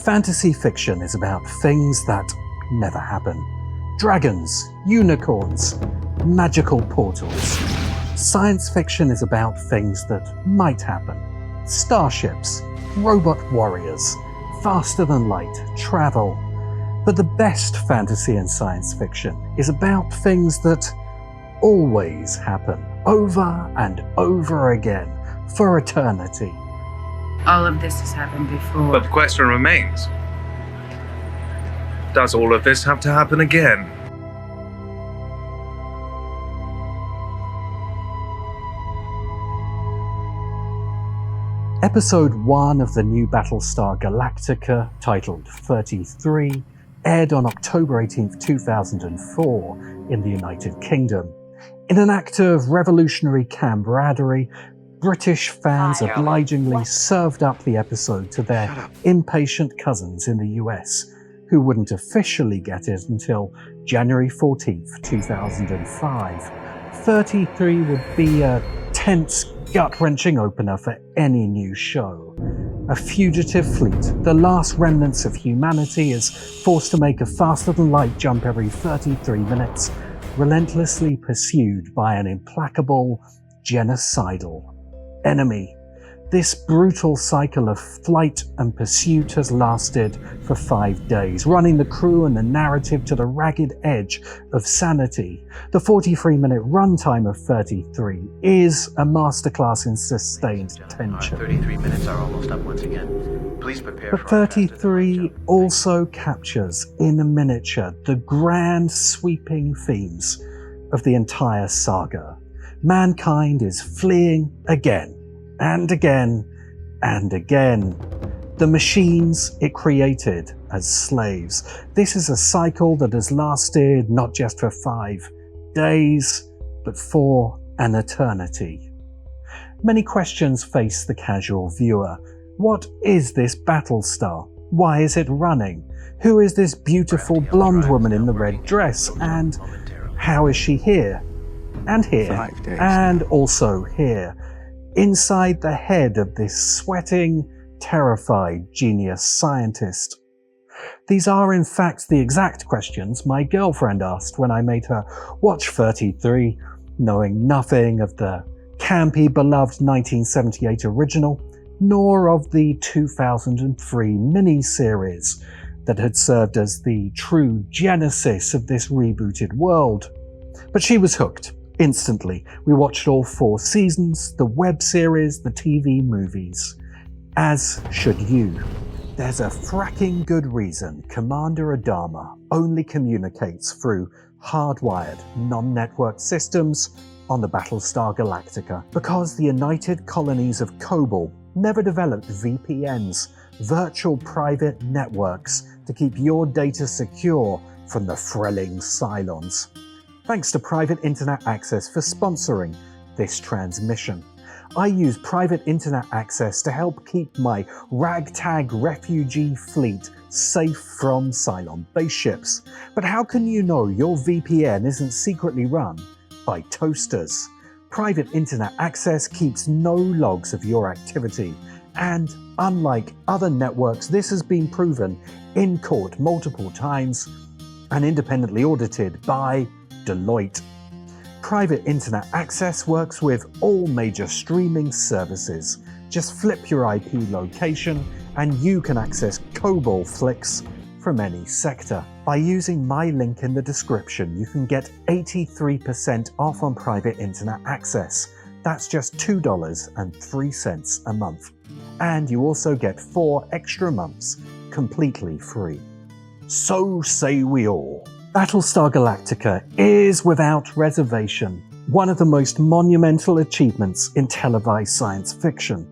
Fantasy fiction is about things that never happen. Dragons, unicorns, magical portals. Science fiction is about things that might happen. Starships, robot warriors, faster than light, travel. But the best fantasy and science fiction is about things that always happen, over and over again, for eternity. All of this has happened before. But the question remains, does all of this have to happen again? Episode 1 of the new Battlestar Galactica, titled 33, aired on October 18, 2004 in the United Kingdom. In an act of revolutionary camaraderie, British fans obligingly served up the episode to their impatient cousins in the US, who wouldn't officially get it until January 14, 2005. 33 would be a tense, gut-wrenching opener for any new show. A fugitive fleet, the last remnants of humanity, is forced to make a faster-than-light jump every 33 minutes, relentlessly pursued by an implacable, genocidal enemy. This brutal cycle of flight and pursuit has lasted for 5 days, running the crew and the narrative to the ragged edge of sanity. The 43-minute runtime of 33 is a masterclass in sustained tension. 33 minutes are almost up once again. Please prepare But for 33 also captures, in a miniature, the grand sweeping themes of the entire saga. Mankind is fleeing again, and again, and again. The machines it created as slaves. This is a cycle that has lasted not just for 5 days, but for an eternity. Many questions face the casual viewer. What is this Battlestar? Why is it running? Who is this beautiful blonde woman in the red dress? And how is she here? And here, 5 days. and also here, inside the head of this sweating, terrified genius scientist. These are in fact the exact questions my girlfriend asked when I made her watch 33, knowing nothing of the campy, beloved 1978 original, nor of the 2003 mini-series that had served as the true genesis of this rebooted world. But she was hooked. Instantly, we watched all 4 seasons, the web series, the TV movies. As should you. There's a fracking good reason Commander Adama only communicates through hardwired, non-networked systems on the Battlestar Galactica. Because the United Colonies of Kobol never developed VPNs, virtual private networks, to keep your data secure from the threlling Cylons. Thanks to Private Internet Access for sponsoring this transmission. I use Private Internet Access to help keep my ragtag refugee fleet safe from Cylon base ships. But how can you know your VPN isn't secretly run by toasters? Private Internet Access keeps no logs of your activity. And unlike other networks, this has been proven in court multiple times and independently audited by Deloitte. Private Internet Access works with all major streaming services. Just flip your IP location and you can access Kobol flicks from any sector. By using my link in the description, you can get 83% off on Private Internet Access. That's just $2.03 a month. And you also get 4 extra months completely free. So say we all. Battlestar Galactica is, without reservation, one of the most monumental achievements in televised science fiction.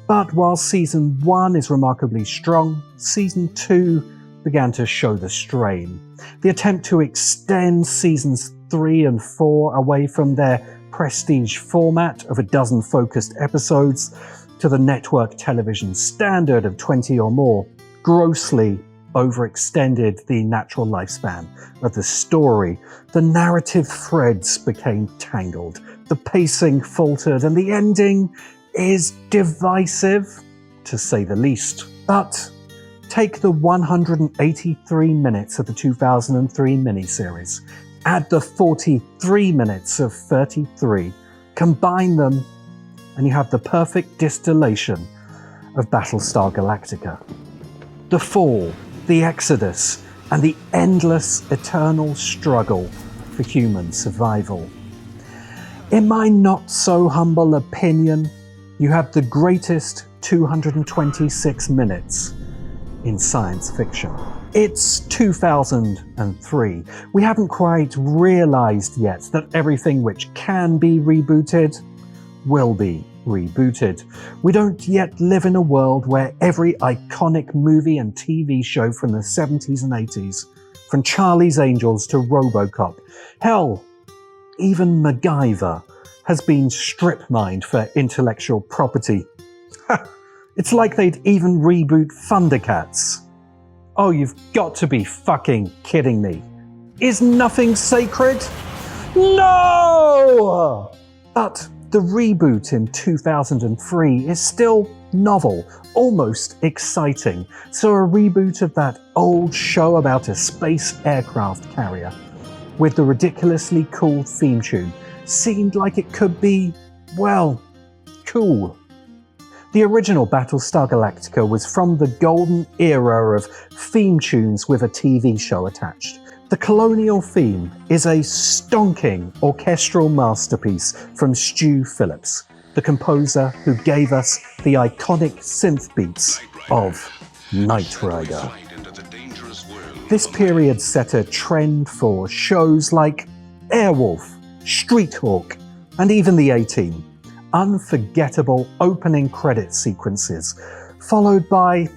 But while Season 1 is remarkably strong, Season 2 began to show the strain. The attempt to extend Seasons 3 and 4 away from their prestige format of a dozen focused episodes to the network television standard of 20 or more grossly overextended the natural lifespan of the story. The narrative threads became tangled, the pacing faltered, and the ending is divisive, to say the least. But Take the 183 minutes of the 2003 miniseries, add the 43 minutes of 33, combine them, and you have the perfect distillation of Battlestar Galactica. The fall, the exodus, and the endless, eternal struggle for human survival. In my not-so-humble opinion, you have the greatest 226 minutes in science fiction. It's 2003. We haven't quite realized yet that everything which can be rebooted will be rebooted. We don't yet live in a world where every iconic movie and TV show from the 70s and 80s, from Charlie's Angels to RoboCop, hell, even MacGyver, has been strip-mined for intellectual property. It's like they'd even reboot Thundercats. Oh, you've got to be fucking kidding me. Is nothing sacred? No! But the reboot in 2003 is still novel, almost exciting. So a reboot of that old show about a space aircraft carrier with the ridiculously cool theme tune seemed like it could be, well, cool. The original Battlestar Galactica was from the golden era of theme tunes with a TV show attached. The colonial theme is a stonking orchestral masterpiece from Stu Phillips, the composer who gave us the iconic synth beats of Knight Rider. This period set a trend for shows like Airwolf, Street Hawk, and even the A-Team. Unforgettable opening credit sequences, followed by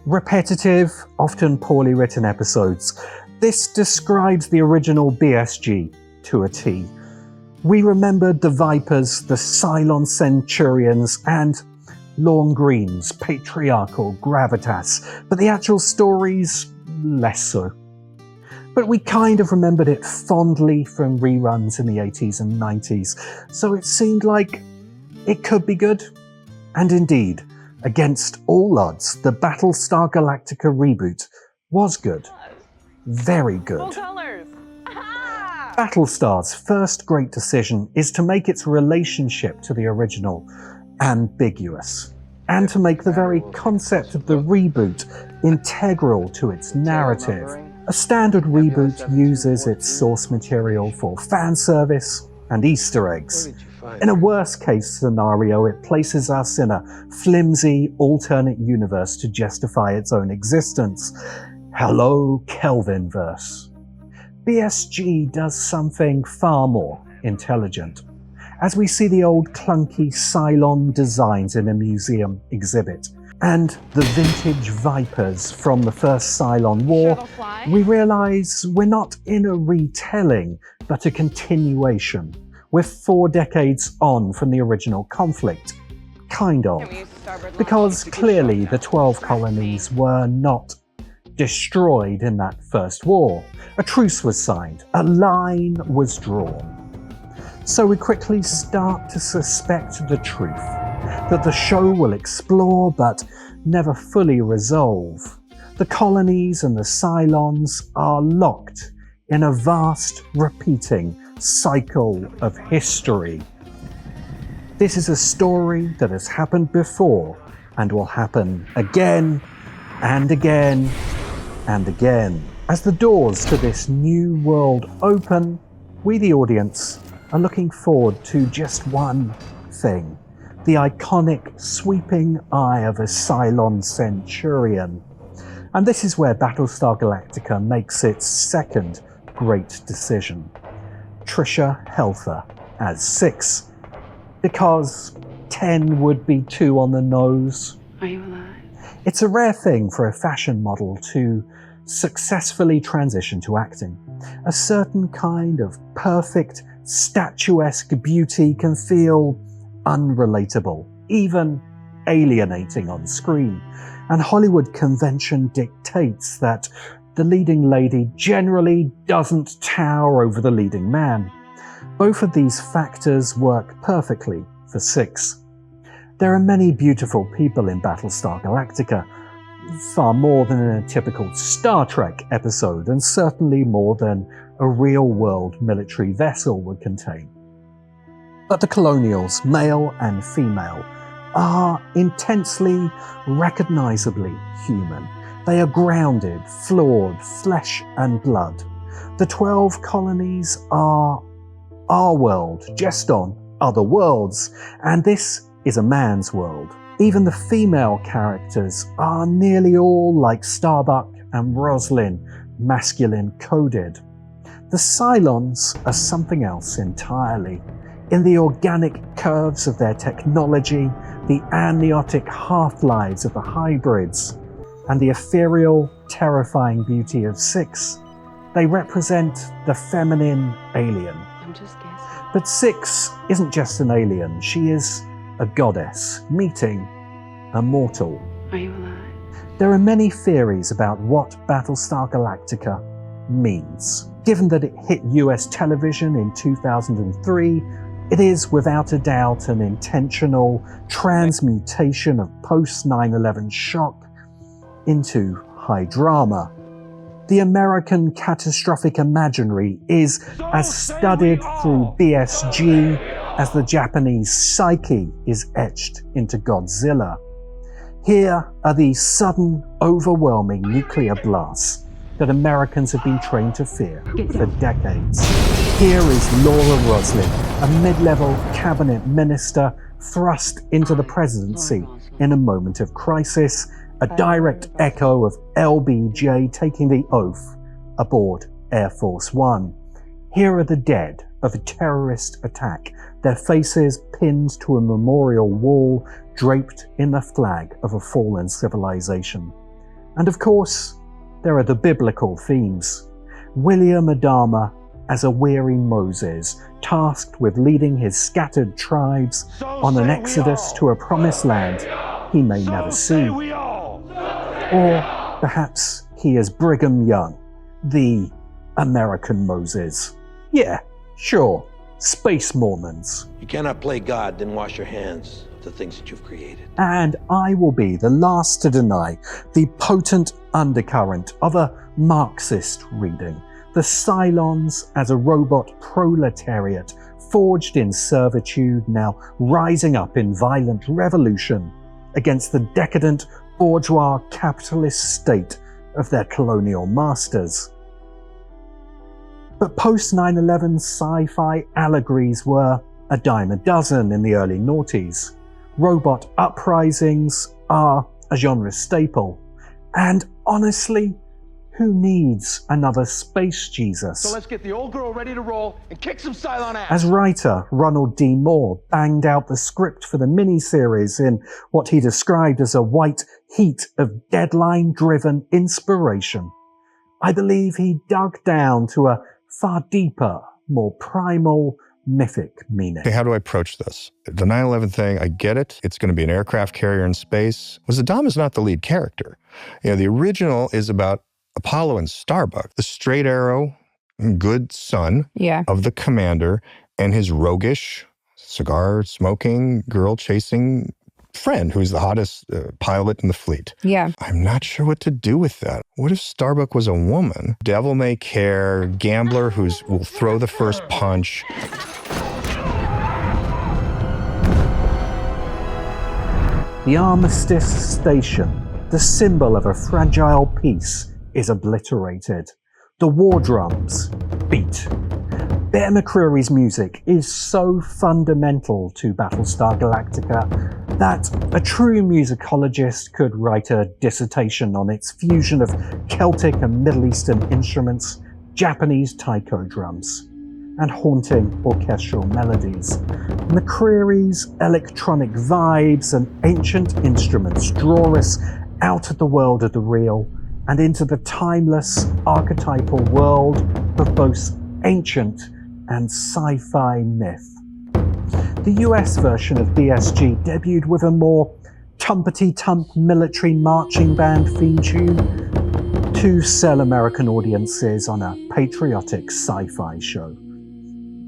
repetitive, often poorly written episodes. This describes the original BSG to a T. We remembered the Vipers, the Cylon Centurions, and Lorne Green's patriarchal gravitas, but the actual stories, less so. But we kind of remembered it fondly from reruns in the 80s and 90s, so it seemed like it could be good. And indeed, against all odds, the Battlestar Galactica reboot was good. Very good. Battlestar's first great decision is to make its relationship to the original ambiguous, and to make the very concept of the reboot integral to its narrative. A standard reboot uses its source material for fan service and Easter eggs. In a worst-case scenario, it places us in a flimsy, alternate universe to justify its own existence. Hello, Kelvinverse. BSG does something far more intelligent. As we see the old clunky Cylon designs in a museum exhibit, and the vintage Vipers from the first Cylon War, we realise we're not in a retelling, but a continuation. We're 4 decades on from the original conflict. Kind of. Because clearly the 12 colonies were not destroyed in that first war. A truce was signed. A line was drawn. So we quickly start to suspect the truth, that the show will explore but never fully resolve. The colonies and the Cylons are locked in a vast, repeating cycle of history. This is a story that has happened before and will happen again and again and again. As the doors to this new world open, we, the audience, are looking forward to just one thing: the iconic sweeping eye of a Cylon Centurion. And this is where Battlestar Galactica makes its second great decision. Trisha Helfer as 6, because 10 would be too on the nose. Are you alive? It's a rare thing for a fashion model to successfully transition to acting. A certain kind of perfect, statuesque beauty can feel unrelatable, even alienating on screen. And Hollywood convention dictates that the leading lady generally doesn't tower over the leading man. Both of these factors work perfectly for 6. There are many beautiful people in Battlestar Galactica. far more than in a typical Star Trek episode, and certainly more than a real-world military vessel would contain. But the colonials, male and female, are intensely, recognizably human. They are grounded, flawed, flesh and blood. The 12 colonies are our world, just on other worlds, and this is a man's world. Even the female characters are nearly all like Starbuck and Roslin, masculine coded. The Cylons are something else entirely. In the organic curves of their technology, the amniotic half-lives of the hybrids, and the ethereal, terrifying beauty of 6, they represent the feminine alien. I'm just guessing. But 6 isn't just an alien, she is a goddess, meeting a mortal. Are you alive? There are many theories about what Battlestar Galactica means. Given that it hit US television in 2003, it is without a doubt an intentional transmutation of post-9/11 shock into high drama. The American catastrophic imaginary is as studied through BSG as the Japanese psyche is etched into Godzilla. Here are the sudden, overwhelming nuclear blasts that Americans have been trained to fear for decades. Here is Laura Roslin, a mid-level cabinet minister thrust into the presidency in a moment of crisis, a direct echo of LBJ taking the oath aboard Air Force One. Here are the dead of a terrorist attack, their faces pinned to a memorial wall draped in the flag of a fallen civilization. And of course, there are the biblical themes. William Adama as a weary Moses, tasked with leading his scattered tribes on an exodus to a promised land he may never see. Or perhaps he is Brigham Young, the American Moses. Yeah, sure, space Mormons. You cannot play God, then wash your hands of the things that you've created. And I will be the last to deny the potent undercurrent of a Marxist reading. The Cylons as a robot proletariat forged in servitude, now rising up in violent revolution against the decadent bourgeois capitalist state of their colonial masters. But post-9/11 sci-fi allegories were a dime a dozen in the early noughties. Robot uprisings are a genre staple. And honestly, who needs another space Jesus? So let's get the old girl ready to roll and kick some Cylon ass. As writer Ronald D. Moore banged out the script for the miniseries in what he described as a white heat of deadline-driven inspiration, I believe he dug down to a far deeper, more primal, mythic meaning. Okay, how do I approach this? The 9/11 thing, I get it. It's going to be an aircraft carrier in space. Adama's not the lead character. The original is about Apollo and Starbuck, the straight arrow, good son of the commander and his roguish, cigar-smoking, girl-chasing friend who's the hottest pilot in the fleet. Yeah. I'm not sure what to do with that. What if Starbuck was a woman? Devil may care, gambler will throw the first punch. The Armistice Station, the symbol of a fragile peace, is obliterated. The war drums beat. Bear McCreary's music is so fundamental to Battlestar Galactica that a true musicologist could write a dissertation on its fusion of Celtic and Middle Eastern instruments, Japanese taiko drums, and haunting orchestral melodies. McCreary's electronic vibes and ancient instruments draw us out of the world of the real and into the timeless, archetypal world of both ancient and sci-fi myth. The US version of BSG debuted with a more tumpety-tump military marching band theme tune to sell American audiences on a patriotic sci-fi show.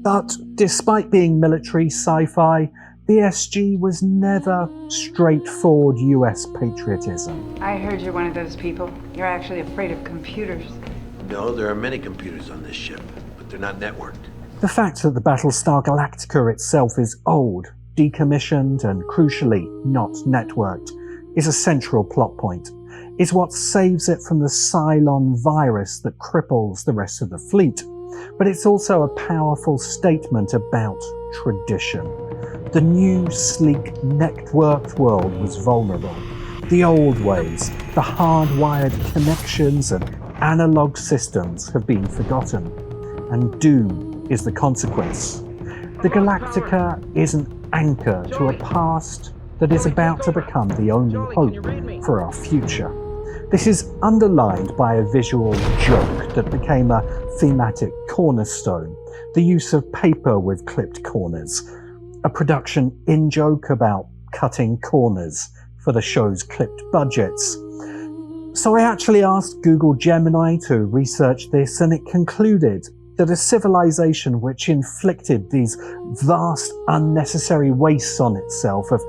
But despite being military sci-fi, BSG was never straightforward US patriotism. I heard you're one of those people. You're actually afraid of computers. No, there are many computers on this ship, but they're not networked. The fact that the Battlestar Galactica itself is old, decommissioned, and crucially not networked is a central plot point. It's what saves it from the Cylon virus that cripples the rest of the fleet. But it's also a powerful statement about tradition. The new, sleek, networked world was vulnerable. The old ways, the hardwired connections and analog systems have been forgotten. And doom is the consequence. The Galactica is an anchor to a past that is about to become the only hope for our future. This is underlined by a visual joke that became a thematic cornerstone, the use of paper with clipped corners, a production in-joke about cutting corners for the show's clipped budgets. So I actually asked Google Gemini to research this, and it concluded that a civilization which inflicted these vast unnecessary wastes on itself of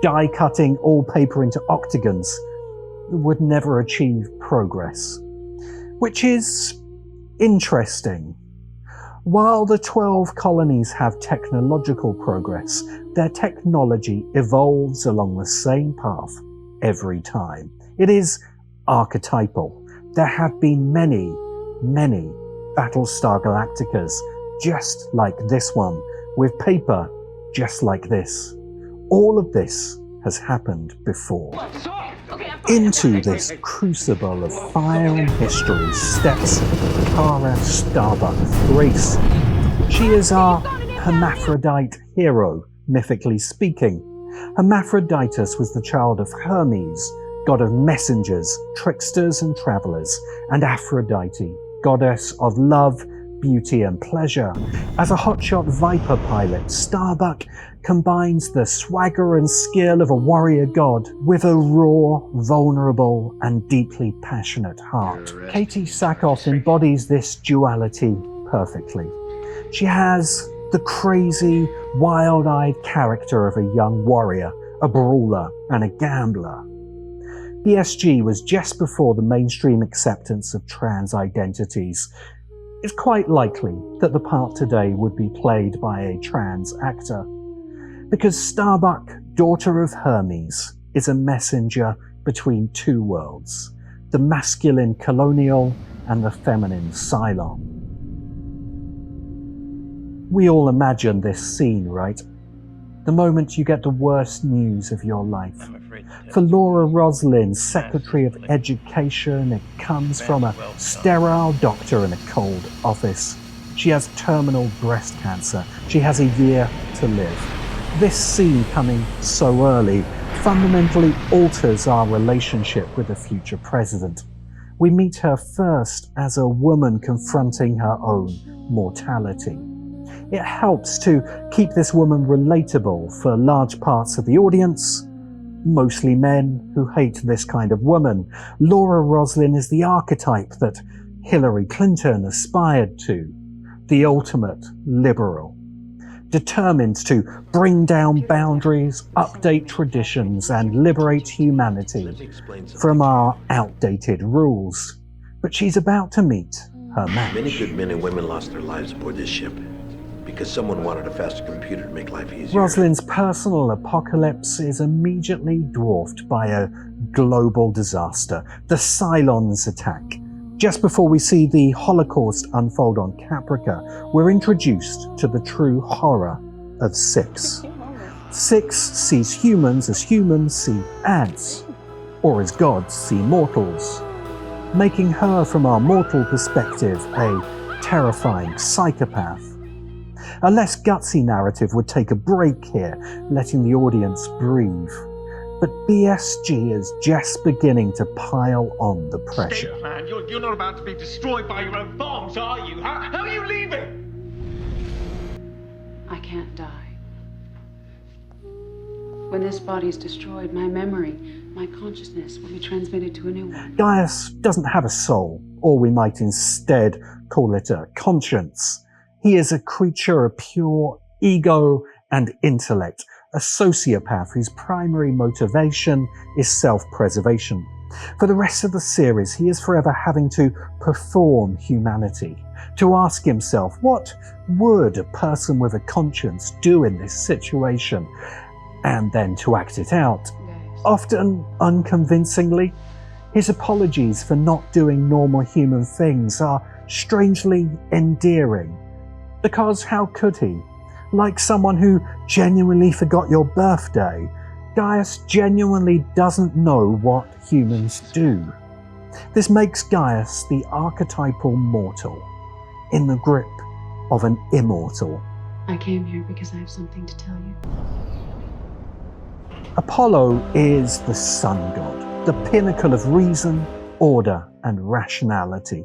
die-cutting all paper into octagons would never achieve progress. Which is interesting. While the 12 colonies have technological progress, their technology evolves along the same path every time. It is archetypal. There have been many, many Battlestar Galacticas just like this one, with paper just like this. All of this has happened before. Into this crucible of fire and history steps Kara Starbuck Grace. She is our hermaphrodite hero, mythically speaking. Hermaphroditus was the child of Hermes, god of messengers, tricksters and travellers, and Aphrodite, goddess of love, beauty and pleasure. As a hotshot Viper pilot, Starbuck combines the swagger and skill of a warrior god with a raw, vulnerable and deeply passionate heart. Katie Sackhoff embodies this duality perfectly. She has the crazy, wild-eyed character of a young warrior, a brawler and a gambler. BSG was just before the mainstream acceptance of trans identities. It's quite likely that the part today would be played by a trans actor, because Starbuck, daughter of Hermes, is a messenger between two worlds, the masculine colonial and the feminine Cylon. We all imagine this scene, right? The moment you get the worst news of your life. For Laura Roslin, Secretary of Education, it comes from a sterile doctor in a cold office. She has terminal breast cancer. She has a year to live. This scene coming so early fundamentally alters our relationship with the future president. We meet her first as a woman confronting her own mortality. It helps to keep this woman relatable for large parts of the audience, mostly men who hate this kind of woman. Laura Roslin is the archetype that Hillary Clinton aspired to, the ultimate liberal, determined to bring down boundaries, update traditions, and liberate humanity from our outdated rules. But she's about to meet her match. Many good men and women lost their lives aboard this ship because someone wanted a faster computer to make life easier. Roslin's personal apocalypse is immediately dwarfed by a global disaster, the Cylon's attack. Just before we see the Holocaust unfold on Caprica, we're introduced to the true horror of Six. Six sees humans as humans see ads, or as gods see mortals, making her, from our mortal perspective, a terrifying psychopath. A less gutsy narrative would take a break here, letting the audience breathe. But BSG is just beginning to pile on the pressure. Escape plan? You're not about to be destroyed by your own bombs, are you? How are you leaving? I can't die. When this body is destroyed, my memory, my consciousness will be transmitted to a new one. Gaius doesn't have a soul, or we might instead call it a conscience. He is a creature of pure ego and intellect, a sociopath whose primary motivation is self-preservation. For the rest of the series, he is forever having to perform humanity, to ask himself, what would a person with a conscience do in this situation? And then to act it out, often unconvincingly. His apologies for not doing normal human things are strangely endearing. Because how could he? Like someone who genuinely forgot your birthday, Gaius genuinely doesn't know what humans do. This makes Gaius the archetypal mortal, in the grip of an immortal. I came here because I have something to tell you. Apollo is the sun god, the pinnacle of reason, order, and rationality.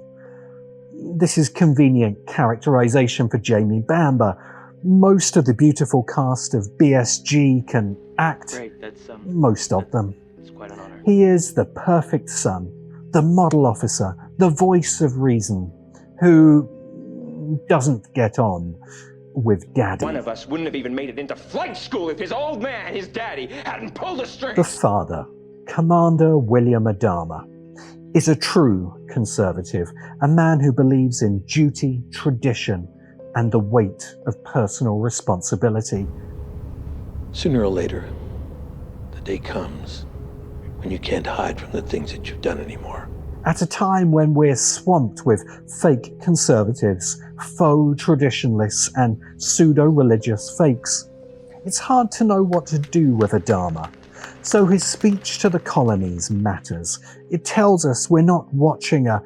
This is convenient characterization for Jamie Bamber. Most of the beautiful cast of BSG can act. Great, most of them. It's quite an honor. He is the perfect son, the model officer, the voice of reason, who doesn't get on with Daddy. One of us wouldn't have even made it into flight school if his old man, his daddy, hadn't pulled the strings. The father, Commander William Adama, is a true conservative, a man who believes in duty, tradition, and the weight of personal responsibility. Sooner or later, the day comes when you can't hide from the things that you've done anymore. At a time when we're swamped with fake conservatives, faux traditionalists, and pseudo-religious fakes, it's hard to know what to do with Adama. So his speech to the colonies matters. It tells us we're not watching a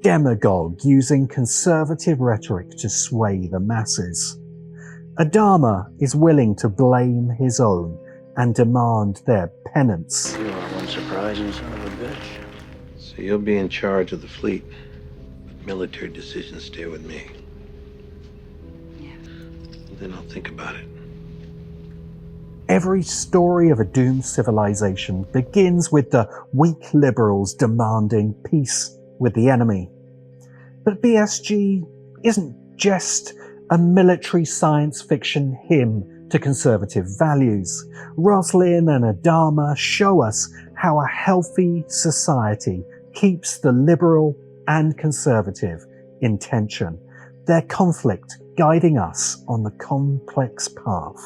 demagogue using conservative rhetoric to sway the masses. Adama is willing to blame his own and demand their penance. You are one surprising son of a bitch. So you'll be in charge of the fleet, but military decisions stay with me. Yes. Then I'll think about it. Every story of a doomed civilization begins with the weak liberals demanding peace with the enemy. But BSG isn't just a military science fiction hymn to conservative values. Roslin and Adama show us how a healthy society keeps the liberal and conservative in tension, their conflict guiding us on the complex path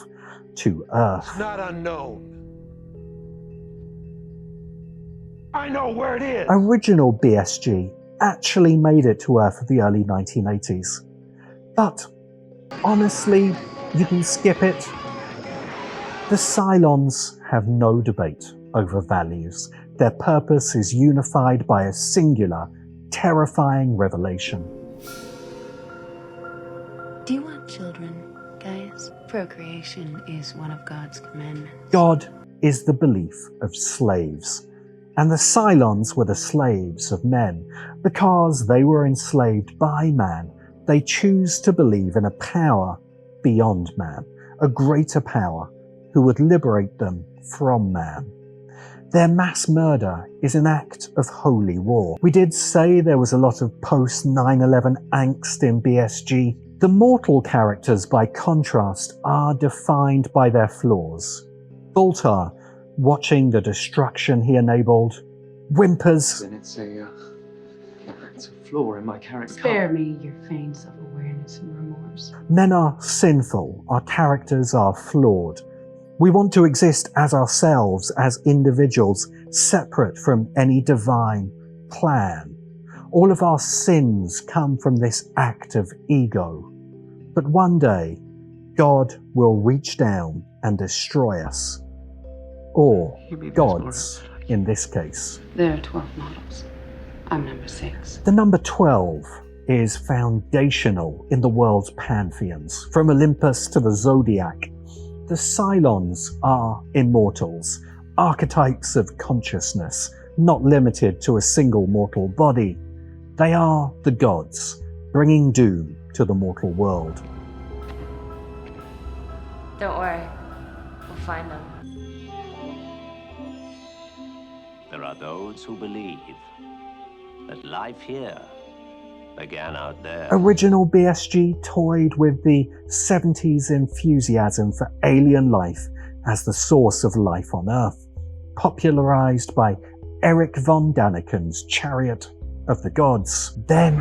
to Earth. It's not unknown. I know where it is. Original BSG actually made it to Earth in the early 1980s. But honestly, you can skip it. The Cylons have no debate over values. Their purpose is unified by a singular, terrifying revelation. Do you want children, Gaius? Procreation is one of God's commandments. God is the belief of slaves, and the Cylons were the slaves of men. Because they were enslaved by man, they choose to believe in a power beyond man, a greater power who would liberate them from man. Their mass murder is an act of holy war. We did say there was a lot of post-9/11 angst in BSG. The mortal characters, by contrast, are defined by their flaws. Baltar, watching the destruction he enabled, whimpers. Then it's a flaw in my character. Spare me your feigned self-awareness and remorse. Men are sinful, our characters are flawed. We want to exist as ourselves, as individuals, separate from any divine plan. All of our sins come from this act of ego. But one day, God will reach down and destroy us. Or gods, in this case. There are 12 models. I'm number 6. The number 12 is foundational in the world's pantheons, from Olympus to the Zodiac. The Cylons are immortals, archetypes of consciousness, not limited to a single mortal body. They are the gods, bringing doom to the mortal world. Don't worry, we'll find them. There are those who believe that life here began out there. Original BSG toyed with the 70s enthusiasm for alien life as the source of life on Earth, popularized by Eric von Daniken's Chariot of the Gods. Then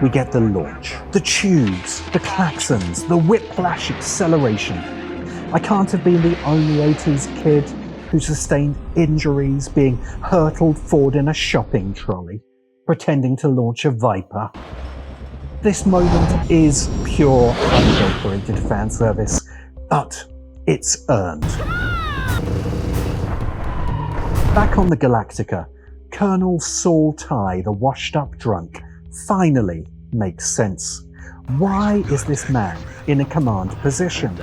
we get the launch, the tubes, the klaxons, the whiplash acceleration. I can't have been the only 80s kid who sustained injuries being hurtled forward in a shopping trolley, pretending to launch a Viper. This moment is pure unadulterated fan service, but it's earned. Back on the Galactica, Colonel Saul Tigh, the washed-up drunk, finally makes sense. Why is this man in a command position?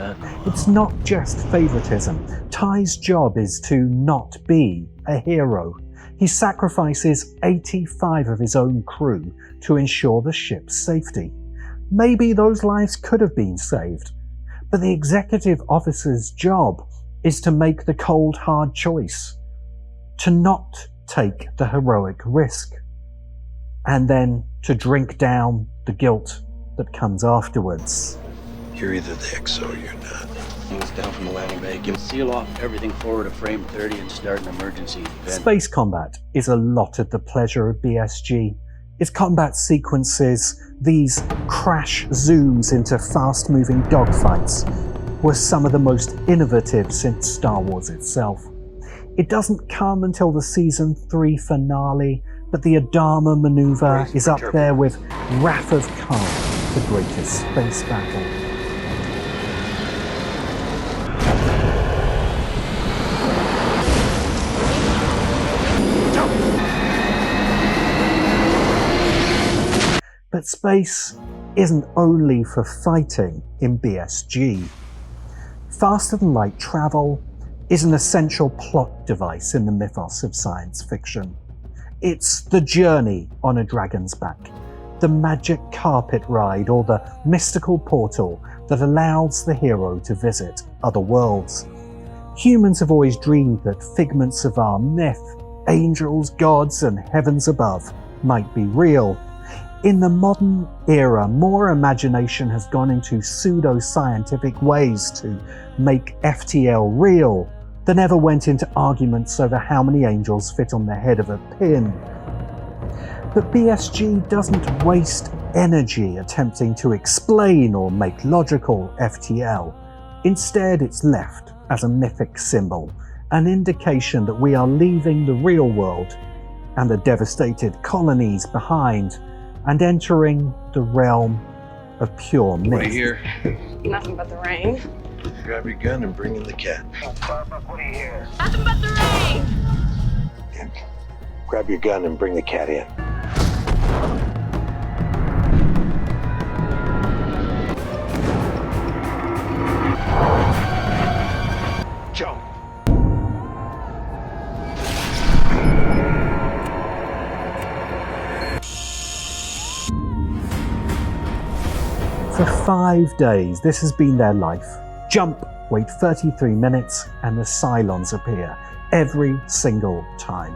It's not just favoritism. Tigh's job is to not be a hero. He sacrifices 85 of his own crew to ensure the ship's safety. Maybe those lives could have been saved, but the executive officer's job is to make the cold, hard choice, to not take the heroic risk, and then to drink down the guilt that comes afterwards. You're either the XO or you're not. Things down from the landing bay. Give seal off everything forward of frame 30 and start an emergency. Space combat is a lot of the pleasure of BSG. Its combat sequences, these crash zooms into fast-moving dogfights, were some of the most innovative since Star Wars itself. It doesn't come until the Season 3 finale, but the Adama maneuver is up there with Wrath of Khan, the greatest space battle. But space isn't only for fighting in BSG. Faster-than-light travel is an essential plot device in the mythos of science fiction. It's the journey on a dragon's back, the magic carpet ride, or the mystical portal that allows the hero to visit other worlds. Humans have always dreamed that figments of our myth, angels, gods, and heavens above, might be real. In the modern era, more imagination has gone into pseudo-scientific ways to make FTL real than ever went into arguments over how many angels fit on the head of a pin. But BSG doesn't waste energy attempting to explain or make logical FTL. Instead, it's left as a mythic symbol, an indication that we are leaving the real world and the devastated colonies behind and entering the realm of pure myth. What do you hear? Nothing but the rain. Grab your gun and bring in the cat. Starbuck, what do you hear? Nothing but the rain! Grab your gun and bring the cat in. Jump! For 5 days, this has been their life. Jump, wait 33 minutes, and the Cylons appear every single time.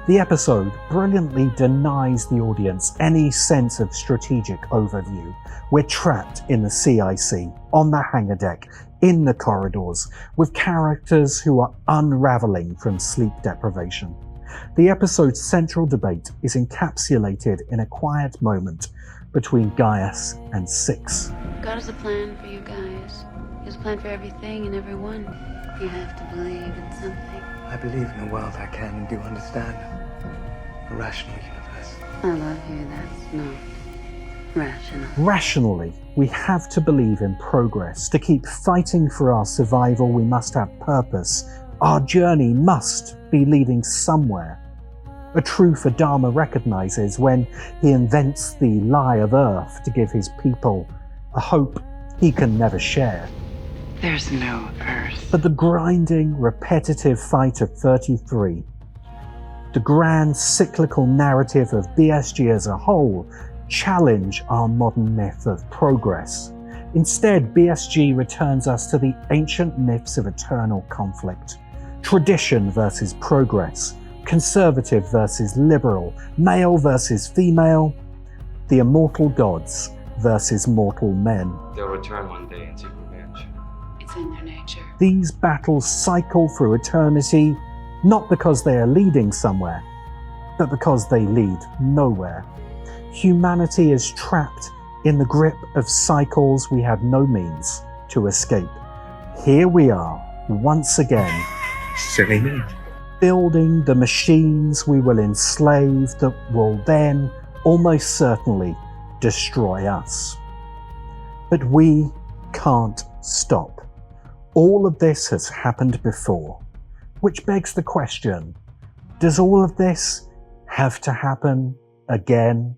The episode brilliantly denies the audience any sense of strategic overview. We're trapped in the CIC, on the hangar deck, in the corridors, with characters who are unraveling from sleep deprivation. The episode's central debate is encapsulated in a quiet moment between Gaius and Six. God has a plan for you guys. He has a plan for everything and everyone. You have to believe in something. I believe in a world I can and do understand. A rational universe. I love you, that's not rational. Rationally, we have to believe in progress. To keep fighting for our survival, we must have purpose. Our journey must be leading somewhere. A truth Adama recognizes when he invents the lie of Earth to give his people a hope he can never share. There's no Earth. But the grinding, repetitive fight of 33, the grand cyclical narrative of BSG as a whole, challenge our modern myth of progress. Instead, BSG returns us to the ancient myths of eternal conflict. Tradition versus progress. Conservative versus liberal, male versus female, the immortal gods versus mortal men. They'll return one day and take revenge. It's in their nature. These battles cycle through eternity, not because they are leading somewhere, but because they lead nowhere. Humanity is trapped in the grip of cycles we have no means to escape. Here we are, once again, Silly me. building the machines we will enslave that will then almost certainly destroy us. But we can't stop. All of this has happened before, which begs the question, does all of this have to happen again?